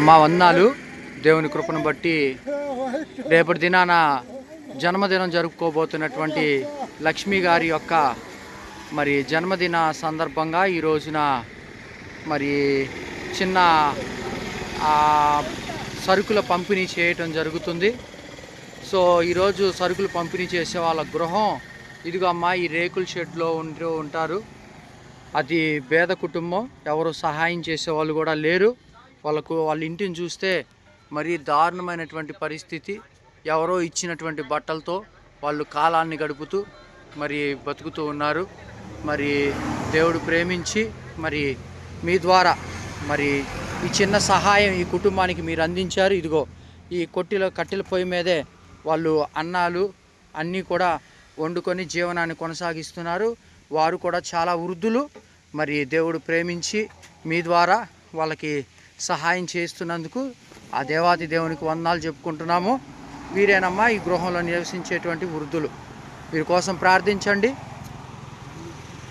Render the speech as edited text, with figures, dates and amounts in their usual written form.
మా వందనాలు. దేవుని కృపను బట్టి రేపటి దినాన జన్మదినం జరుపుకోబోతున్నటువంటి లక్ష్మి గారి యొక్క మరి జన్మదిన సందర్భంగా ఈ రోజున మరి చిన్న సరుకుల పంపిణీ చేయటం జరుగుతుంది. సో ఈరోజు సరుకులు పంపిణీ చేసే వాళ్ళ గృహం ఇదిగో అమ్మ, ఈ రేకుల షెడ్లో ఉంటారు. అది పేద కుటుంబం, ఎవరు సహాయం చేసేవాళ్ళు కూడా లేరు. వాళ్ళ ఇంటిని చూస్తే మరీ దారుణమైనటువంటి పరిస్థితి. ఎవరో ఇచ్చినటువంటి బట్టలతో వాళ్ళు కాలాన్ని గడుపుతూ మరి బతుకుతూ ఉన్నారు. మరి దేవుడు ప్రేమించి మరి మీ ద్వారా మరి ఈ చిన్న సహాయం ఈ కుటుంబానికి మీరు అందించారు. ఇదిగో ఈ కట్టెల పొయ్యి మీదే వాళ్ళు అన్నాలు అన్నీ కూడా వండుకొని జీవనాన్ని కొనసాగిస్తున్నారు. వారు కూడా చాలా వృద్ధులు. మరి దేవుడు ప్రేమించి మీ ద్వారా వాళ్ళకి సహాయం చేస్తున్నందుకు ఆ దేవాది దేవునికి వందనాలు చెప్పుకుంటున్నాము. వీరేనమ్మా ఈ గృహంలో నివసించేటువంటి వృద్ధులు. వీరి కోసం ప్రార్థించండి.